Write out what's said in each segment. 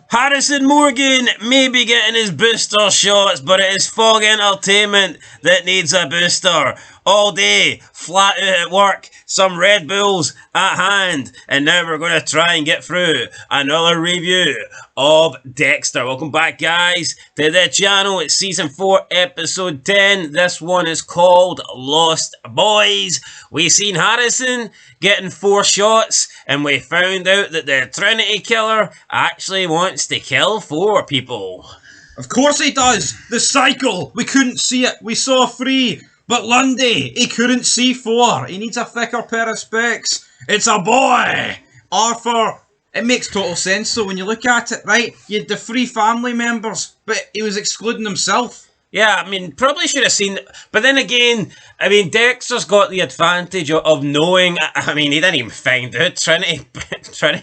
Harrison Morgan may be getting his booster shots, but it is Fog Entertainment that needs a booster. All day, flat out at work, some Red Bulls at hand, and now we're going to try and get through another review of Dexter. Welcome back, guys, to the channel. It's Season 4, Episode 10. This one is called Lost Boys. We seen Harrison getting 4 shots, and we found out that the Trinity killer actually wants to kill 4 people. Of course he does! The cycle! We couldn't see it, we saw 3! But Lundy, he couldn't see 4. He needs a thicker pair of specs. It's a boy! Arthur, it makes total sense though when you look at it, right? You had the 3 family members, but he was excluding himself. Yeah, I mean, probably should have seen... But then again, I mean, Dexter's got the advantage of knowing... I mean, he didn't even find out. Trinity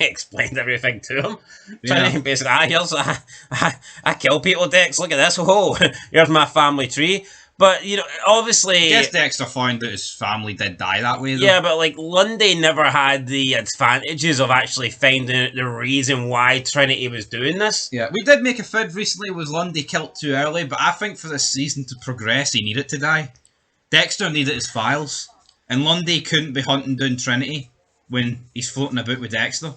explained everything to him. Yeah. Trinity basically, I kill people, Dex. Look at this. Oh, here's my family tree. But, you know, obviously... I guess Dexter found that his family did die that way, though. Yeah, but, like, Lundy never had the advantages of actually finding out the reason why Trinity was doing this. Yeah, we did make a fid recently, was Lundy killed too early, but I think for this season to progress, he needed to die. Dexter needed his files, and Lundy couldn't be hunting down Trinity when he's floating about with Dexter.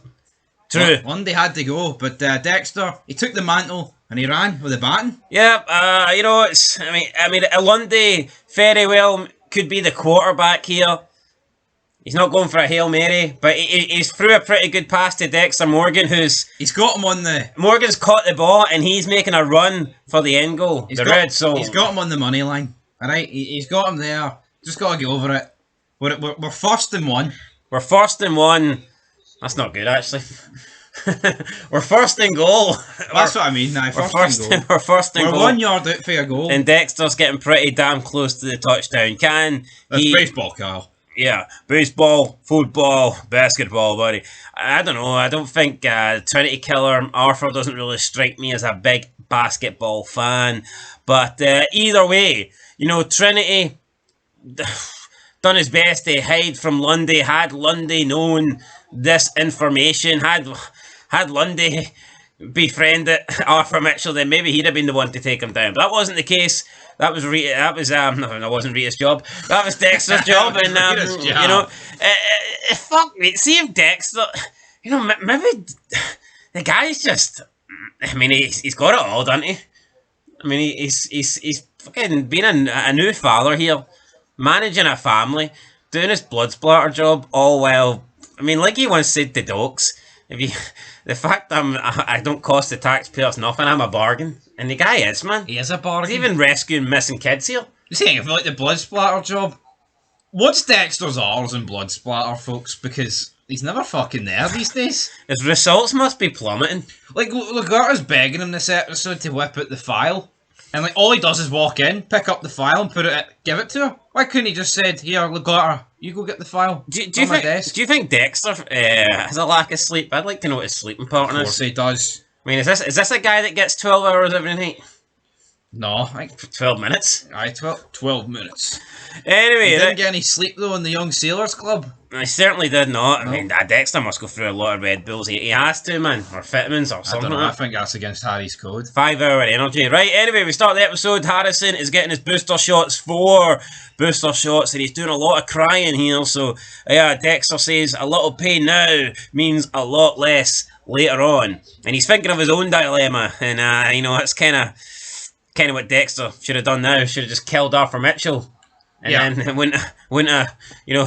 True. Lundy had to go, but Dexter, he took the mantle and he ran with the baton. Yeah, you know, it's. I mean, Lundy very well could be the quarterback here. He's not going for a Hail Mary, but he's threw a pretty good pass to Dexter Morgan, he's got him on the... Morgan's caught the ball and he's making a run for the end goal, the red zone. He's got him on the money line, alright? He's got him there. Just got to get over it. We're first and 1. We're first and 1. That's not good, actually. We're first and goal. That's what I mean. Now, we're first and goal. We're 1 yard out for a goal. And Dexter's getting pretty damn close to the touchdown. That's baseball, Carl. Yeah, baseball, football, basketball, buddy. I don't know. I don't think Trinity Killer Arthur doesn't really strike me as a big basketball fan. But either way, you know, Trinity done his best to hide from Lundy. Had Lundy known this information, had Lundy befriended Arthur Mitchell, then maybe he'd have been the one to take him down. But that wasn't the case. That was no, that wasn't Rita's job. That was Dexter's job, and you know, fuck me. See if Dexter, you know, maybe the guy's just. I mean, he's got it all, doesn't he? I mean, he's fucking being a new father here, managing a family, doing his blood splatter job, all while. I mean, like he once said to Dokes, the fact I don't cost the taxpayers nothing, I'm a bargain. And the guy is, man. He is a bargain. He's even rescuing missing kids here. You saying if you like the blood splatter job? What's Dexter's R's in blood splatter, folks? Because he's never fucking there these days. His results must be plummeting. Like, Lagarta's begging him this episode to whip out the file. And like all he does is walk in, pick up the file and give it to her. Why couldn't he just said, here, Lagarta, you go get the file. Do you think Dexter has a lack of sleep? I'd like to know what his sleeping pattern is. Of course he does. I mean, is this a guy that gets 12 hours every night? No. 12 minutes? Aye, 12 minutes. Anyway, he didn't get any sleep though in the Young Sailors Club. I certainly did not. No. I mean, Dexter must go through a lot of Red Bulls. He has to, man. Or vitamins or something. I don't know. I think that's against Harry's code. 5-hour energy. Right, anyway, we start the episode. Harrison is getting his booster shots. 4 booster shots. And he's doing a lot of crying here. So, yeah, Dexter says a little pain now means a lot less later on. And he's thinking of his own dilemma. And, you know, that's kind of what Dexter should have done now. Should have just killed Arthur Mitchell. And then it wouldn't have, you know,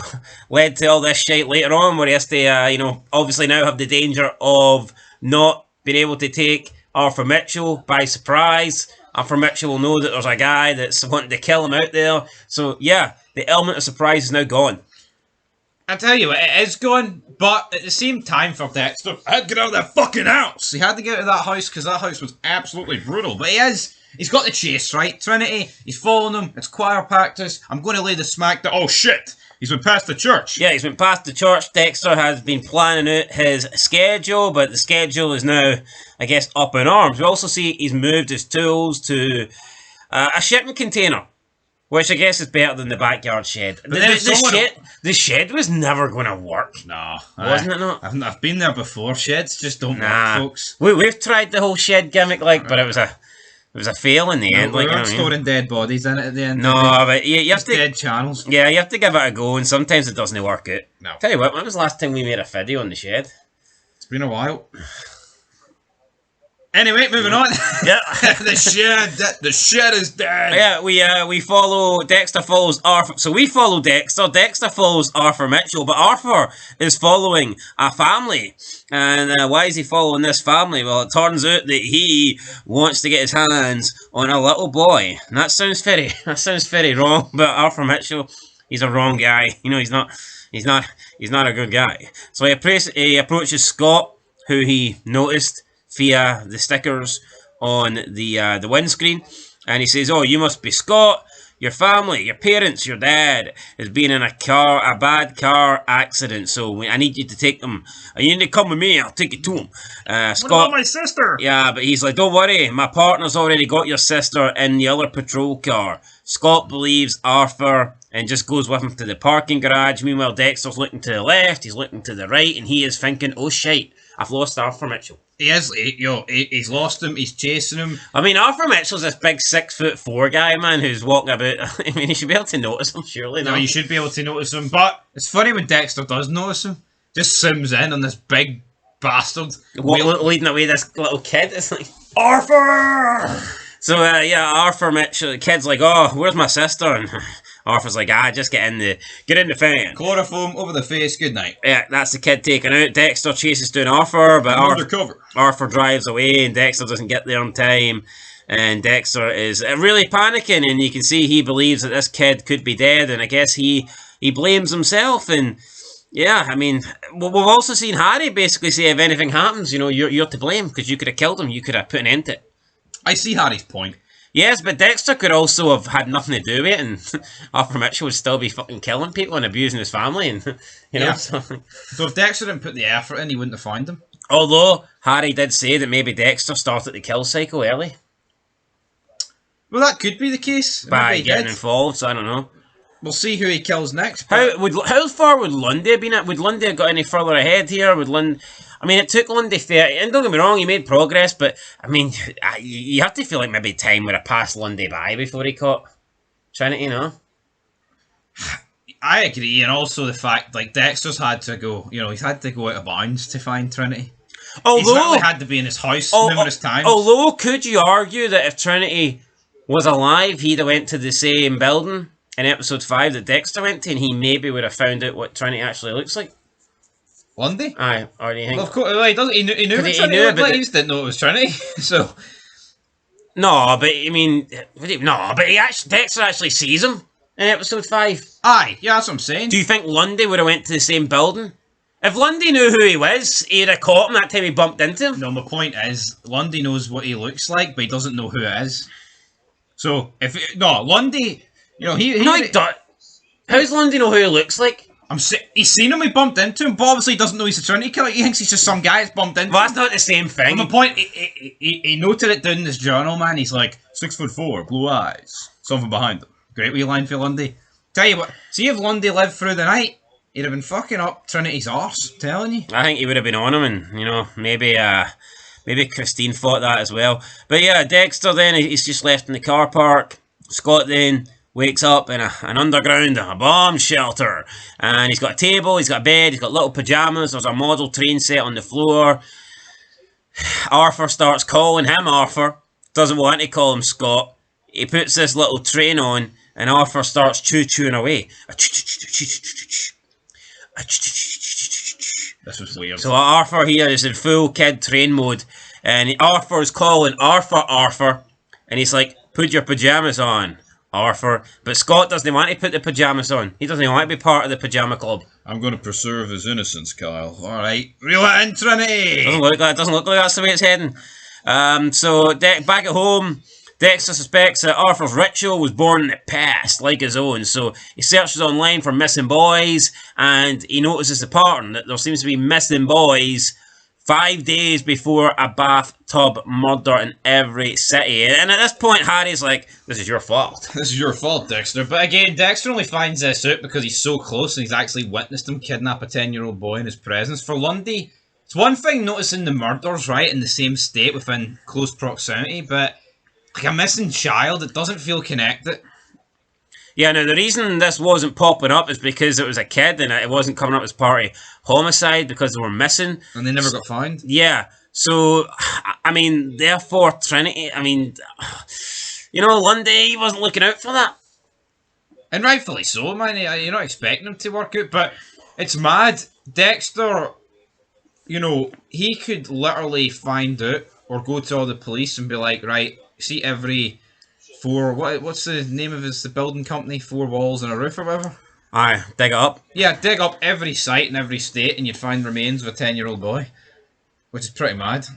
led to all this shit later on where he has to, you know, obviously now have the danger of not being able to take Arthur Mitchell by surprise. Arthur Mitchell will know that there's a guy that's wanting to kill him out there. So, yeah, the element of surprise is now gone. I tell you, it is gone, but at the same time for Dexter, I had to get out of that fucking house. He had to get out of that house because that house was absolutely brutal. But he's got the chase, right? Trinity, he's following them. It's choir practice. I'm going to lay the smack down. Oh, shit. He's been past the church. Yeah, he's been past the church. Dexter has been planning out his schedule, but the schedule is now, I guess, up in arms. We also see he's moved his tools to a shipping container. Which I guess is better than the backyard shed. The shed was never going to work. No. Wasn't it not? I've been there before. Sheds just don't work, folks. We've tried the whole shed gimmick, but it was a fail in the end. We weren't storing dead bodies in it at the end. No, but you have to dead channels. Yeah, you have to give it a go, and sometimes it doesn't work out. No. Tell you what, when was the last time we made a video on the shed? It's been a while. Anyway, moving on. Yeah. The shed is dead. Yeah, we follow Dexter follows Arthur. So we follow Dexter. Dexter follows Arthur Mitchell, but Arthur is following a family. And why is he following this family? Well, it turns out that he wants to get his hands on a little boy. And that sounds very wrong. But Arthur Mitchell, he's a wrong guy. You know, he's not a good guy. So he approaches Scott, who he noticed via the stickers on the windscreen, and he says, "Oh, you must be Scott. Your family, your parents, your dad has been in a bad car accident. So I need you to take them. You need to come with me. I'll take you to him." Scott, what about my sister? Yeah, but he's like, "Don't worry, my partner's already got your sister in the other patrol car." Scott believes Arthur and just goes with him to the parking garage. Meanwhile, Dexter's looking to the left, he's looking to the right, and he is thinking, "Oh shit, I've lost Arthur Mitchell." He's lost him. He's chasing him. I mean, Arthur Mitchell's this big 6'4" guy, man, who's walking about. I mean, you should be able to notice him, surely. No, you should be able to notice him. But it's funny when Dexter does notice him. Just zooms in on this big bastard leading away this little kid. It's like, Arthur. So Arthur Mitchell. The kid's like, "Oh, where's my sister?" And Arthur's like, "Just get in the fan. Chloroform over the face. Good night." Yeah, that's the kid taken out. Dexter chases down Arthur, but undercover. Arthur drives away, and Dexter doesn't get there on time. And Dexter is really panicking, and you can see he believes that this kid could be dead, and I guess he blames himself. And yeah, I mean, we've also seen Harry basically say, if anything happens, you're to blame because you could have killed him, you could have put an end to it. I see Harry's point. Yes, but Dexter could also have had nothing to do with it, and Arthur Mitchell would still be fucking killing people and abusing his family, and Yeah. So if Dexter didn't put the effort in, he wouldn't have found him. Although Harry did say that maybe Dexter started the kill cycle early Well, that could be the case. by getting involved. So I don't know. We'll see who he kills next. How far would Lundy have been at? Would Lundy have got any further ahead here? I mean, it took Lundy 30, and don't get me wrong, he made progress, but I mean, you have to feel like maybe time would have passed Lundy by before he caught Trinity, I agree, and also the fact, like, Dexter's had to go, he's had to go out of bounds to find Trinity. He's literally had to be in his house numerous times. Although, could you argue that if Trinity was alive, he'd have went to the same building in episode 5 that Dexter went to, and he maybe would have found out what Trinity actually looks like? Lundy? Aye, or do you think? Well, of course, he doesn't. He knew what Trinity looked like. He just didn't know it was Trinity. So no, but I mean, Dexter actually sees him in episode 5. Aye, yeah, that's what I'm saying. Do you think Lundy would have went to the same building? If Lundy knew who he was, he'd have caught him that time he bumped into him. No, my point is, Lundy knows what he looks like, but he doesn't know who it is. So Lundy, he don't. How's Lundy know who he looks like? He's seen him, he bumped into him, but obviously he doesn't know he's a Trinity killer. He thinks he's just some guy that's bumped into him. Well, that's not the same thing. Well, my point, he noted it down in his journal, man. He's like, 6'4", blue eyes, something behind him. Great wee line for Lundy. Tell you what, see if Lundy lived through the night, he'd have been fucking up Trinity's arse, I'm telling you. I think he would have been on him, and, maybe Christine thought that as well. But yeah, Dexter then, he's just left in the car park. Scott then wakes up in an underground, a bomb shelter. And he's got a table, he's got a bed, he's got little pyjamas, there's a model train set on the floor. Arthur starts calling him Arthur, doesn't want to call him Scott. He puts this little train on, and Arthur starts choo-chooing away. This was weird. So Arthur here is in full kid train mode, and Arthur's calling Arthur, and he's like, "Put your pyjamas on, Arthur." But Scott doesn't want to put the pyjamas on. He doesn't want to be part of the pyjama club. I'm going to preserve his innocence, Kyle. Alright, reel it in, Trinity! Doesn't look like that's the way it's heading. So back at home, Dexter suspects that Arthur's ritual was born in the past, like his own. So he searches online for missing boys, and he notices the pattern that there seems to be missing boys 5 days before a bathtub murder in every city. And at this point, Harry's like, this is your fault. This is your fault, Dexter. But again, Dexter only finds this out because he's so close and he's actually witnessed him kidnap a 10-year-old boy in his presence. For Lundy, it's one thing noticing the murders, right, in the same state within close proximity, but like a missing child, it doesn't feel connected. Yeah, now the reason this wasn't popping up is because it was a kid and it wasn't coming up as part of homicide because they were missing. And they never got found? Yeah, so, I mean, therefore, Trinity, I mean, you know, Lundy wasn't looking out for that. And rightfully so, man. You're not expecting him to work out, but it's mad. Dexter, you know, he could literally find out or go to all the police and be like, right, see every what's the name of the building company? 4 walls and a roof or whatever? Aye, dig it up. Yeah, dig up every site in every state and you'd find remains of a 10-year-old boy. Which is pretty mad.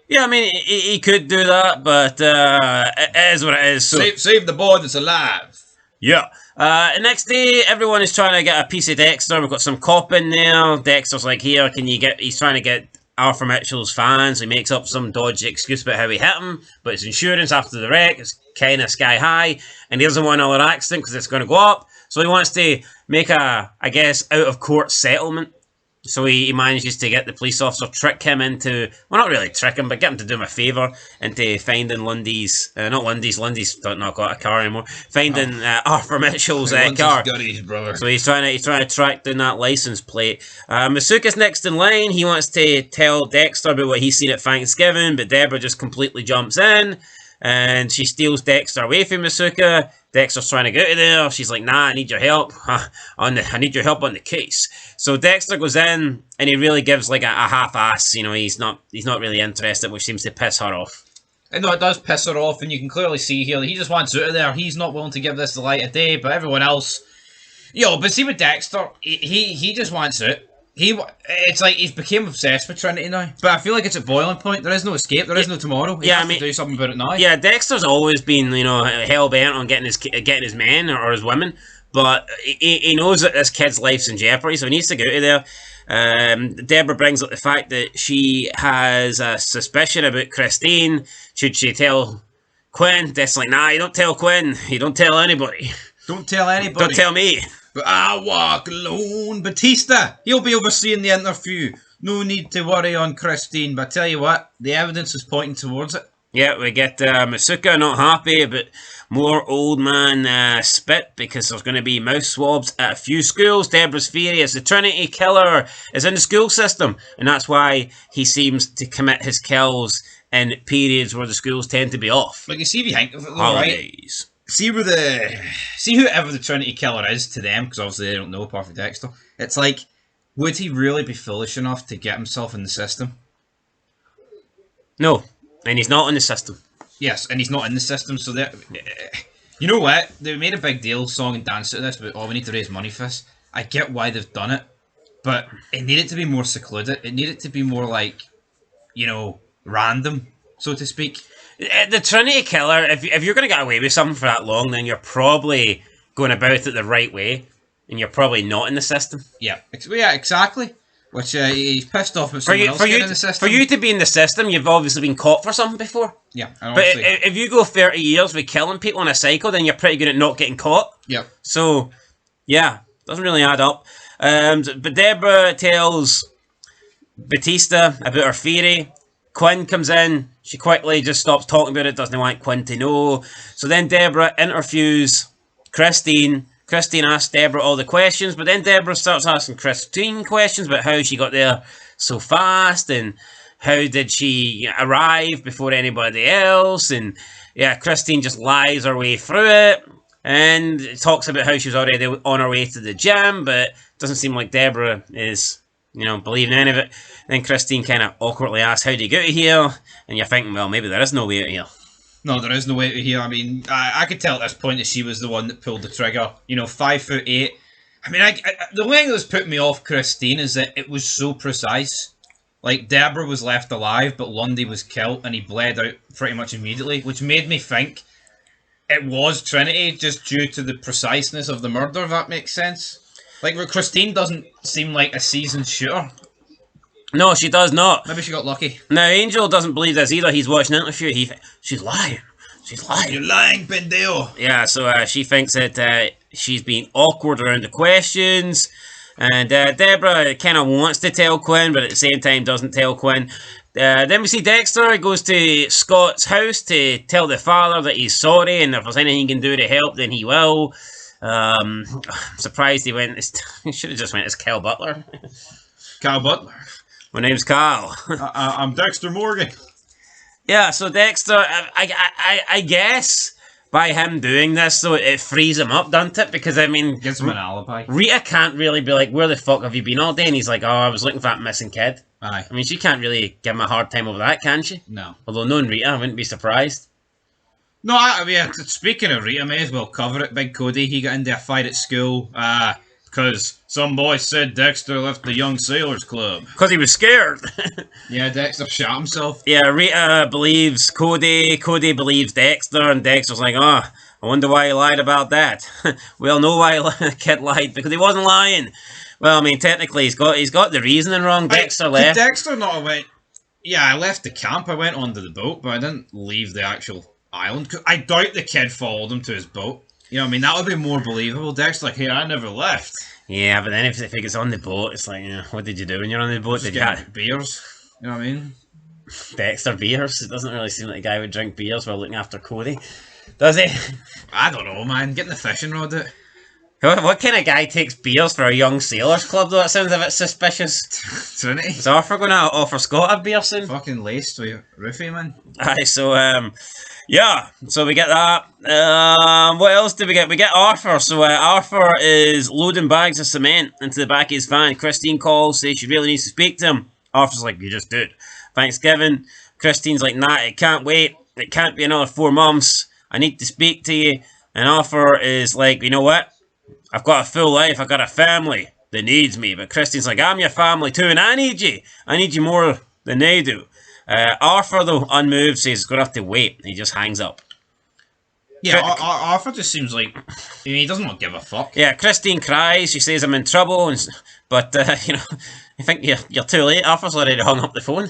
Yeah, I mean, he could do that, but it is what it is. So. Save the boy that's alive. Yeah. Next day, everyone is trying to get a piece of Dexter. We've got some cop in there. Dexter's like, here, he's trying to get Arthur Mitchell's fans. He makes up some dodgy excuse about how he hit him, but his insurance after the wreck is kind of sky high, and he doesn't want another accident because it's going to go up. So he wants to make a, I guess, out-of-court settlement. So he manages to get the police officer, trick him into, well, not really trick him, but get him to do him a favour into finding Lundy's not got a car anymore, finding Arthur Mitchell's car. Goodies, brother. So he's trying to track down that license plate. Masuka's next in line. He wants to tell Dexter about what he's seen at Thanksgiving, but Deborah just completely jumps in, and she steals Dexter away from Masuka. Dexter's trying to get out of there. She's like, nah, I need your help. I need your help on the case. So Dexter goes in, and he really gives like a half-ass. You know, he's not really interested, which seems to piss her off. I know it does piss her off, and you can clearly see here that he just wants out of there. He's not willing to give this the light of day, but everyone else, but see with Dexter, he just wants out. It's like he's became obsessed with Trinity now. But I feel like it's a boiling point. There is no escape. There is no tomorrow. He has to do something about it now. Yeah, Dexter's always been, hell bent on getting his men or his women. But he knows that this kid's life's in jeopardy, so he needs to get out of there. Deborah brings up the fact that she has a suspicion about Christine. Should she tell Quinn? That's like, nah, you don't tell Quinn. You don't tell anybody. Don't tell anybody. Don't tell me. But I walk alone. Batista, he'll be overseeing the interview. No need to worry on Christine. But I tell you what, the evidence is pointing towards it. Yeah, we get Masuka not happy about more old man spit because there's going to be mouth swabs at a few schools. Deborah's theory is the Trinity killer is in the school system, and that's why he seems to commit his kills in periods where the schools tend to be off. Like, you see if you think of it, though, holidays. Right? See whoever the Trinity killer is to them, because obviously they don't know apart from Dexter. It's like, would he really be foolish enough to get himself in the system? No, and he's not in the system. Yes, and he's not in the system, so that you know what? They made a big deal, song and dance out of this, but we need to raise money for this. I get why they've done it, but it needed to be more secluded. It needed to be more like, random, so to speak. The Trinity killer, if you're going to get away with something for that long, then you're probably going about it the right way, and you're probably not in the system. Yeah, exactly. Which he's pissed off about someone else getting in the system. For you to be in the system, you've obviously been caught for something before. Yeah, but if you go 30 years with killing people in a cycle, then you're pretty good at not getting caught. Yeah. So, yeah, doesn't really add up. But Deborah tells Batista about her theory. Quinn comes in. She quickly just stops talking about it, doesn't want Quinn to know. So then Deborah interviews Christine. Christine asks Deborah all the questions, but then Deborah starts asking Christine questions about how she got there so fast and how did she arrive before anybody else. And yeah, Christine just lies her way through it and talks about how she was already on her way to the gym, but it doesn't seem like Deborah is, believing any of it. Then Christine kind of awkwardly asks, how do you get out of here? And you're thinking, well, maybe there is no way out of here. No, there is no way out of here. I mean, I could tell at this point that she was the one that pulled the trigger. 5'8". I mean, the only thing that's put me off Christine is that it was so precise. Like, Deborah was left alive, but Lundy was killed, and he bled out pretty much immediately, which made me think it was Trinity, just due to the preciseness of the murder, if that makes sense. Like, Christine doesn't seem like a seasoned shooter. No, she does not. Maybe she got lucky. Now, Angel doesn't believe this either. He's watching an interview. She's lying. She's lying. You're lying, pendejo. Yeah, so she thinks that she's being awkward around the questions. And Deborah kind of wants to tell Quinn, but at the same time doesn't tell Quinn. Then we see Dexter. He goes to Scott's house to tell the father that he's sorry, and if there's anything he can do to help, then he will. I'm surprised he went. He should have just went as Cal Butler. Cal Butler. My name's Carl. I'm Dexter Morgan. Yeah, so Dexter, I guess by him doing this, so it frees him up, doesn't it? Because, I mean... Gives him an alibi. Rita can't really be like, where the fuck have you been all day? And he's like, oh, I was looking for that missing kid. Aye. I mean, she can't really give him a hard time over that, can she? No. Although knowing Rita, I wouldn't be surprised. No, I mean, speaking of Rita, I may as well cover it. Big Cody, he got into a fight at school. Because some boy said Dexter left the Young Sailors Club. Because he was scared. Yeah, Dexter shot himself. Yeah, Rita believes Cody, Cody believes Dexter, and Dexter's like, oh, I wonder why he lied about that. We all know why the kid lied, because he wasn't lying. Well, I mean, technically, he's got the reasoning wrong. Dexter left. Did Dexter not have went... Yeah, I left the camp, I went onto the boat, but I didn't leave the actual island. I doubt the kid followed him to his boat. You know what I mean? That would be more believable. Dexter's like, hey, I never left. Yeah, but then if he gets on the boat, it's like, what did you do when you're on the boat? Did you have beers? You know what I mean? Dexter beers? It doesn't really seem like a guy would drink beers while looking after Cody. Does he? I don't know, man. Getting the fishing rod out. What kind of guy takes beers for a young sailors club, though? That sounds a bit suspicious. Trinity. Is Arthur going to offer Scott a beer soon? Fucking laced with roofie, man. Aye, so, yeah, so we get that. What else did we get? We get Arthur. So Arthur is loading bags of cement into the back of his van. Christine calls, says she really needs to speak to him. Arthur's like, you just did. Thanksgiving. Christine's like, nah, it can't wait. It can't be another 4 months. I need to speak to you. And Arthur is like, you know what? I've got a full life. I've got a family that needs me. But Christine's like, I'm your family too, and I need you. I need you more than they do. Arthur, though, unmoved, says he's going to have to wait. He just hangs up. Yeah, Arthur just seems like... he doesn't want to give a fuck. Yeah, Christine cries. She says, I'm in trouble. But, you know, I think you're too late. Arthur's already hung up the phone.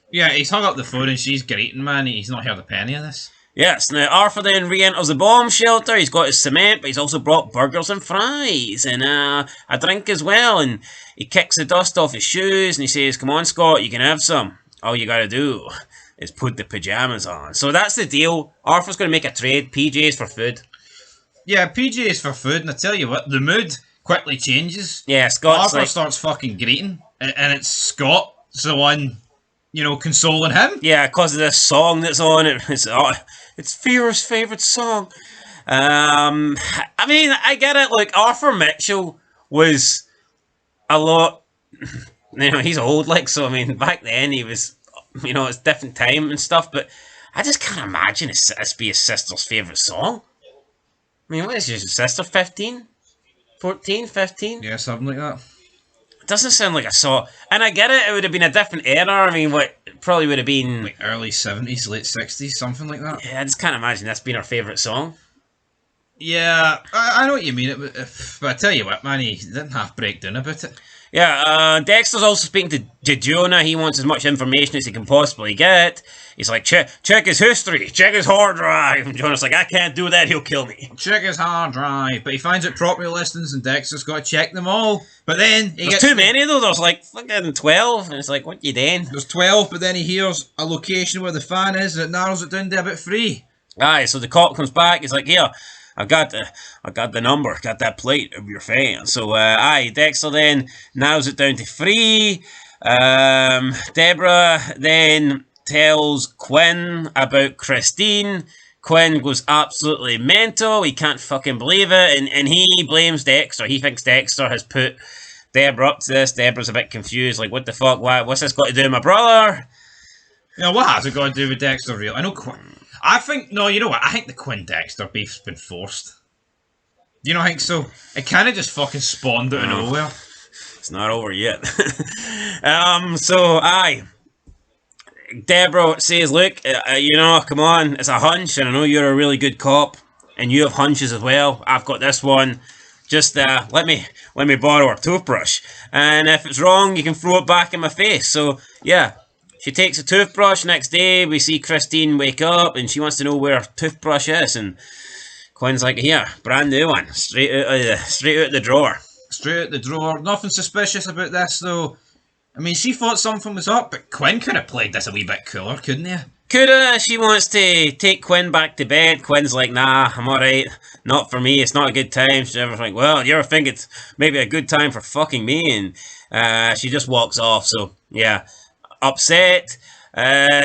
Yeah, he's hung up the phone and she's greeting, man. He's not heard a penny of this. Yes, now Arthur then re-enters the bomb shelter. He's got his cement, but he's also brought burgers and fries and a drink as well. And he kicks the dust off his shoes and he says, come on, Scott, you can have some. All you gotta do is put the pajamas on. So that's the deal. Arthur's going to make a trade. PJs for food. Yeah, PJs for food. And I tell you what, the mood quickly changes. Yeah, Scott's Arthur starts fucking greeting. And it's Scott's the one, you know, consoling him. Yeah, because of this song that's on. It's Fear's favourite song. I mean, I get it. Like, Arthur Mitchell was a lot... You know, he's old, like, so, I mean, back then he was, you know, it's different time and stuff, but I just can't imagine this be his sister's favourite song. I mean, what is your sister, 15? 14, 15? Yeah, something like that. It doesn't sound like a song. And I get it, it would have been a different era. I mean, what, it probably would have been... like early 70s, late 60s, something like that. Yeah, I just can't imagine that's been her favourite song. Yeah, I know what you mean, but I tell you what, man, he didn't half break down about it. Yeah, Dexter's also speaking to Jonah. He wants as much information as he can possibly get. He's like, check his history, check his hard drive. And Jonah's like, I can't do that, he'll kill me. Check his hard drive. But he finds out property listings and Dexter's got to check them all. But then he There's too many though, there's like fucking 12. And it's like, what you doing? There's 12, but then he hears a location where the fan is and it narrows it down to about 3. Aye, so the cop comes back, he's like, here, I got the number, got that plate of your fan. So, Dexter then narrows it down to 3. Deborah then tells Quinn about Christine. Quinn goes absolutely mental. He can't fucking believe it. And he blames Dexter. He thinks Dexter has put Deborah up to this. Deborah's a bit confused. Like, what the fuck? What's this got to do with my brother? You know, what has it got to do with Dexter, real? I know Quinn. I think, no, you know what? I think the Quinn-Dexter beef's been forced. Do you not think so? It kind of just fucking spawned out of nowhere. It's not over yet. Deborah says, look, you know, come on, it's a hunch, and I know you're a really good cop, and you have hunches as well. I've got this one. Just let me borrow her toothbrush, and if it's wrong, you can throw it back in my face. So yeah, she takes a toothbrush. Next day, we see Christine wake up, and she wants to know where her toothbrush is, and Quinn's like, "Here, brand new one, straight out the drawer." Straight out the drawer. Nothing suspicious about this, though. I mean, she thought something was up, but Quinn could have played this a wee bit cooler, couldn't he? Coulda. She wants to take Quinn back to bed. Quinn's like, "Nah, I'm alright. Not for me. It's not a good time." She's ever like, "Well, you ever think it's maybe a good time for fucking me?" And she just walks off. So yeah, upset.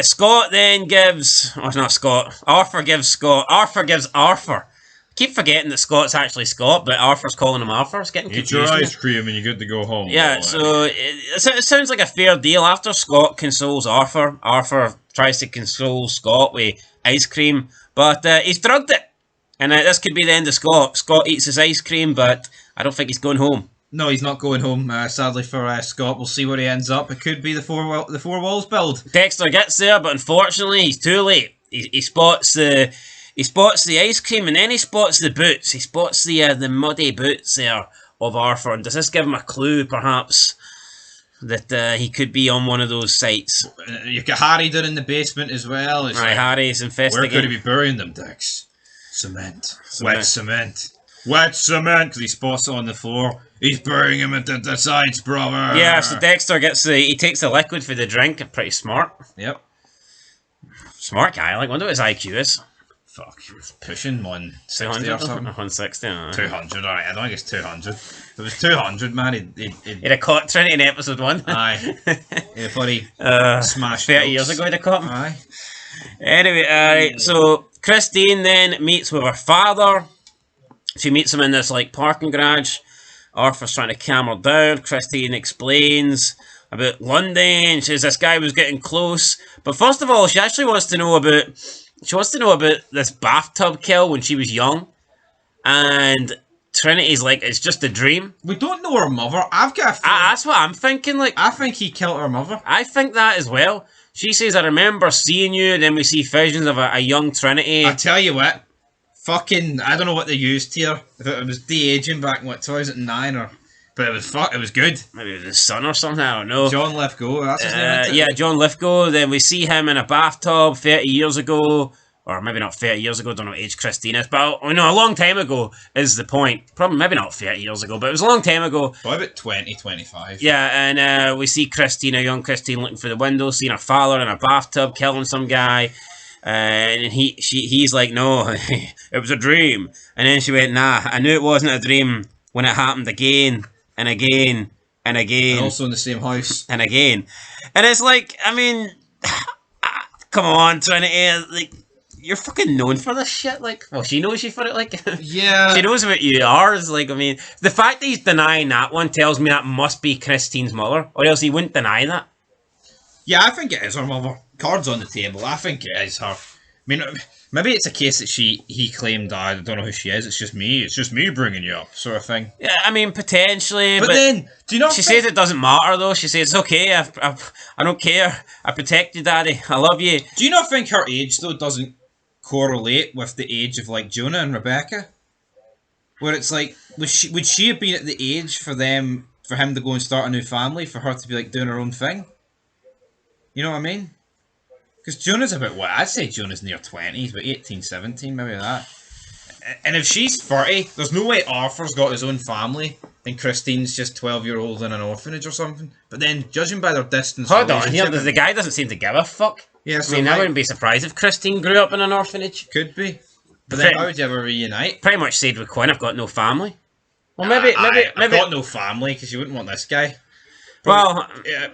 Scott then gives, oh, not Scott. Arthur gives Scott. Arthur gives Arthur. I keep forgetting that Scott's actually Scott, but Arthur's calling him Arthur. It's getting Eat confusing. your ice cream and you're good to go home. Yeah, boy. so it sounds like a fair deal. After Scott consoles Arthur, Arthur tries to console Scott with ice cream, but he's drugged it. And this could be the end of Scott. Scott eats his ice cream, but I don't think he's going home. No, he's not going home. Sadly for Scott, we'll see where he ends up. It could be the four walls build. Dexter gets there, but unfortunately, he's too late. He spots the ice cream, and then he spots the boots. He spots the muddy boots there of Arthur. And does this give him a clue, perhaps, that he could be on one of those sites? You've got Harry down in the basement as well. It's Right, Harry's where investigating. could he be burying them, Dex? Cement. Wet cement. Wet cement, because he spots it on the floor. He's burying him at the sides, brother. Yeah, so Dexter he takes the liquid for the drink. Pretty smart. Yep. Smart guy. Like, wonder what his IQ is. Fuck, he was pushing 160 or 200 something. 160. 200, alright, I don't think it's 200. If it was 200, man, He'd have caught Trinity in episode 1. Aye. Yeah, buddy. Smashed 30 notes. years ago he'd have caught him. Aye. Anyway, alright, so Christine then meets with her father. She meets him in this, like, parking garage. Arthur's trying to calm her down. Christine explains about London. She says this guy was getting close. But first of all, she actually wants to know about this bathtub kill when she was young. And Trinity's like, it's just a dream. We don't know her mother. I've got a feeling. That's what I'm thinking. Like, I think he killed her mother. I think that as well. She says, I remember seeing you. Then we see visions of a young Trinity. I tell you what. Fucking, I don't know what they used here. If it was de-aging back in, what, 2009 or... But it was good. Maybe it was his son or something, I don't know. John Lithgow, that's his name, isn't it? Yeah, John Lithgow. Then we see him in a bathtub 30 years ago. Or maybe not 30 years ago, don't know what age Christine is. But, a long time ago is the point. Probably, maybe not 30 years ago, but it was a long time ago. Probably about 20, 25. Yeah, and we see Christine, a young Christine, looking through the window, seeing her father in a bathtub killing some guy. And he's like, no, it was a dream. And then she went, nah, I knew it wasn't a dream when it happened again and again and again. And also in the same house. And again. And it's like, I mean, come on, Trinity, like, you're fucking known for this shit. Like, well, she knows you for it, like. Yeah. She knows what you are. Is like, I mean, the fact that he's denying that one tells me that must be Christine's mother, or else he wouldn't deny that. Yeah, I think it is her mother. Cards on the table. I think it is her. I mean, maybe it's a case that he claimed, I don't know who she is. It's just me bringing you up, sort of thing. Yeah, I mean, potentially. But then, do you not? She says it doesn't matter though. She says it's okay. I don't care. I protect you, Daddy. I love you. Do you not think her age though doesn't correlate with the age of like Jonah and Rebecca? Where it's like, would she have been at the age for him to go and start a new family, for her to be like doing her own thing? You know what I mean? Because Jonah's about what? I'd say Jonah's near 20s, but 18, 17, maybe that. And if she's 30, there's no way Arthur's got his own family and Christine's just 12-year-old in an orphanage or something. But then, judging by their distance... Hold on, here, the guy doesn't seem to give a fuck. Yeah, so I mean, I wouldn't be surprised if Christine grew up in an orphanage. Could be. But then how would you ever reunite? Pretty much said with Quinn, I've got no family. Well, I've maybe... got no family, because you wouldn't want this guy. Well,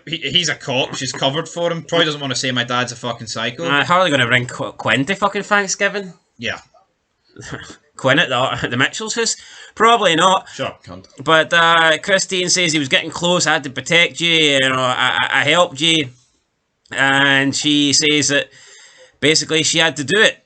he's a cop. She's covered for him. Probably doesn't want to say my dad's a fucking psycho. how are they going to bring Quinn to fucking Thanksgiving? Yeah. Quinn at the Mitchell's house? Probably not. Sure, cunt. But Christine says he was getting close. I had to protect you. You know, I helped you. And she says that basically she had to do it.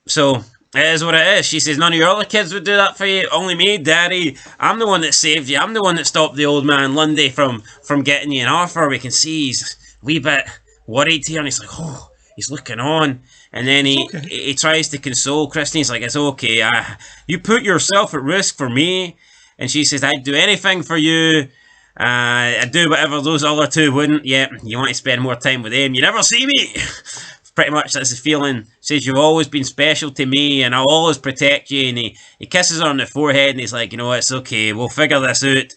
So it is what it is. She says none of your other kids would do that for you. Only me, Daddy. I'm the one that saved you. I'm the one that stopped the old man Lundy from getting you. And Arthur, we can see he's a wee bit worried here. And he's like, oh, he's looking on. And then he tries to console Christine. He's like, it's okay. You put yourself at risk for me. And she says, I'd do anything for you. I'd do whatever those other two wouldn't. Yeah, you want to spend more time with them. You never see me. Pretty much that's the feeling. Says, you've always been special to me and I'll always protect you. And he kisses her on the forehead and he's like, you know, it's okay. We'll figure this out.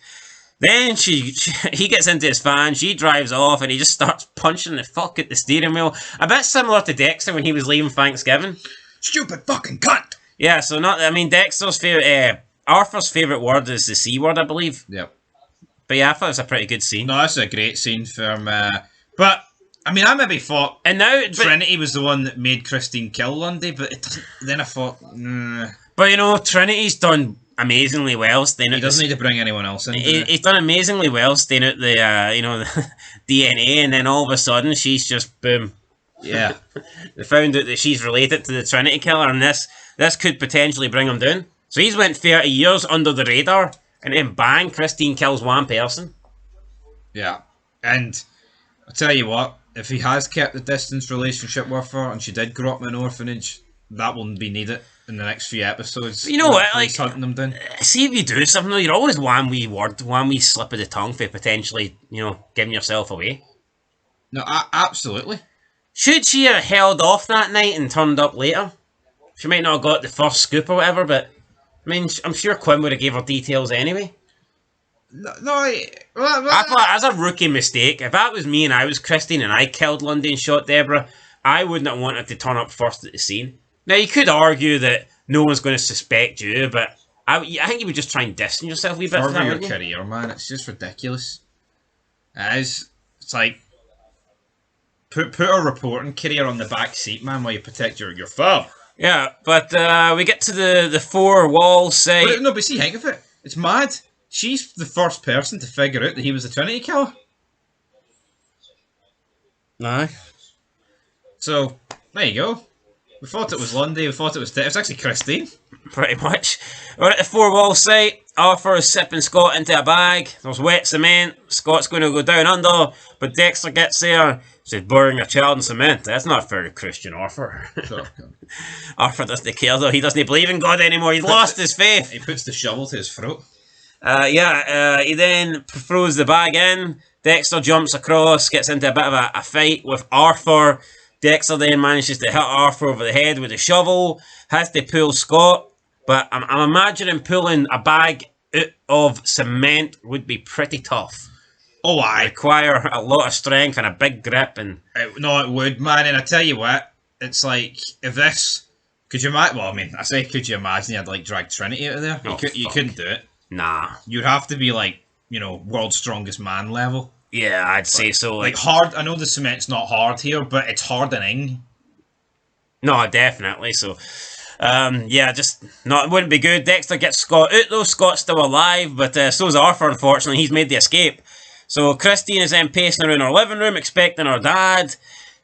Then he gets into his van, she drives off, and he just starts punching the fuck at the steering wheel. A bit similar to Dexter when he was leaving Thanksgiving. Stupid fucking cunt! Yeah, so Dexter's favourite, Arthur's favourite word is the C word, I believe. Yep. But yeah, I thought it was a pretty good scene. No, that's a great scene from, but, I mean, I maybe thought and now, Trinity was the one that made Christine kill Lundy, but it doesn't, then I thought, But you know, Trinity's done amazingly well staying out. He doesn't need to bring anyone else in. He's done amazingly well staying out the the DNA, and then all of a sudden she's just boom. Yeah. They found out that she's related to the Trinity killer, and this could potentially bring him down. So he's went 30 years under the radar, and then bang, Christine kills one person. Yeah. And I'll tell you what, if he has kept the distance relationship with her and she did grow up in an orphanage, that will be needed in the next few episodes. But you know what, like hunting them down. See, if you do something, you're always one wee word, one wee slip of the tongue for potentially, giving yourself away. No, absolutely. Should she have held off that night and turned up later? She might not have got the first scoop or whatever, but I mean, I'm sure Quinn would have gave her details anyway. I thought, as a rookie mistake, if that was me and I was Christine and I killed Lundy and shot Deborah, I wouldn't have wanted to turn up first at the scene. Now, you could argue that no one's going to suspect you, but I think you would just try and distance yourself a wee bit from further that, your career, man. It's just ridiculous. It's like put a reporting career on the back seat, man, while you protect your father. Yeah, but we get to the four-wall site. But see, think of it. It's mad. She's the first person to figure out that he was the Trinity killer. Aye. So, there you go. We thought it was Lundy, we thought it was It's actually Christine. Pretty much. We're at the four-wall site. Arthur is sipping Scott into a bag. There's wet cement. Scott's going to go down under, but Dexter gets there. Says, burying a child in cement. That's not very Christian, Arthur. Sure. Arthur doesn't care, though. He doesn't believe in God anymore. He's lost his faith. He puts the shovel to his throat. He then throws the bag in. Dexter jumps across, gets into a bit of a fight with Arthur. Dexter then manages to hit Arthur over the head with a shovel. Has to pull Scott. But I'm imagining pulling a bag out of cement would be pretty tough. Oh, aye. Require a lot of strength and a big grip. No, it would, man. And I tell you what, it's like, if this... Could you imagine... Well, I mean, I say, could you imagine you had, like, drag Trinity out of there? You couldn't do it. Nah. You'd have to be, like, world's strongest man level. Yeah, I'd say so. Like, hard... I know the cement's not hard here, but it's hardening. No, definitely. So, it wouldn't be good. Dexter gets Scott out, though. Scott's still alive, but so's Arthur, unfortunately. He's made the escape. So Christine is then pacing around her living room, expecting her dad.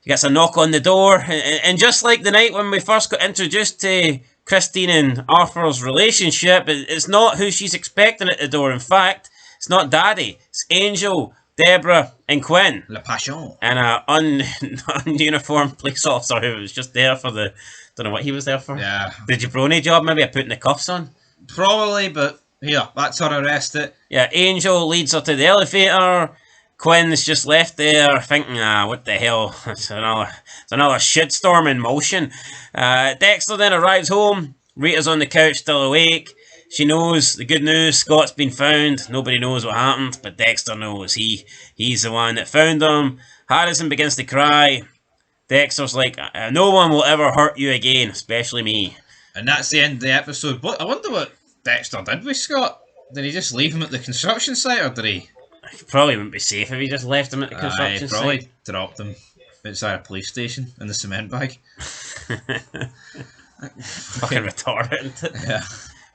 She gets a knock on the door. And just like the night when we first got introduced to Christine and Arthur's relationship, it's not who she's expecting at the door. In fact, it's not Daddy. It's Angel, Deborah, and Quinn. La Passion. And an ununiformed police officer who was just there for the... Don't know what he was there for. Yeah. The jabroni job, maybe, of putting the cuffs on? Probably, but... Here, that's her arrested. Yeah, Angel leads her to the elevator. Quinn's just left there thinking, what the hell? It's another shitstorm in motion. Dexter then arrives home. Rita's on the couch, still awake. She knows the good news. Scott's been found. Nobody knows what happened, but Dexter knows. He's the one that found him. Harrison begins to cry. Dexter's like, no one will ever hurt you again, especially me. And that's the end of the episode. But I wonder what Dexter did with Scott. Did he just leave him at the construction site, or did he... Probably wouldn't be safe if he just left him at the construction site. Probably dropped him outside a police station in the cement bag. Fucking retarded, isn't it? Yeah.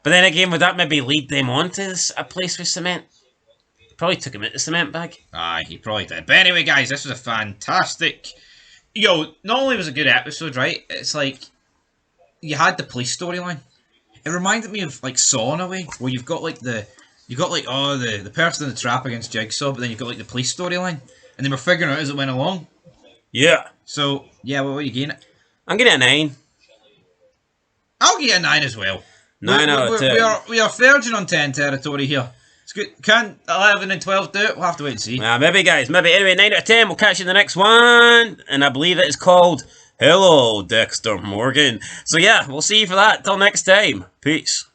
But then again, would that maybe lead them on to a place with cement? Probably took him out the cement bag. Aye, he probably did. But anyway, guys, this was a fantastic... Not only was it a good episode, right? It's like, you had the police storyline. It reminded me of, like, Saw in a way, where you've got, like, the person in the trap against Jigsaw, but then you've got, like, the police storyline. And they were figuring it out as it went along. Yeah. So, yeah, what are you getting it? I'm getting a 9. I'll get a 9 as well. 9 out of 10. We are verging on 10 territory here. It's good. Can 11 and 12 do it? We'll have to wait and see. Maybe, guys. Maybe. Anyway, 9 out of 10. We'll catch you in the next one. And I believe it is called Hello, Dexter Morgan. So, yeah, we'll see you for that. Till next time. Peace.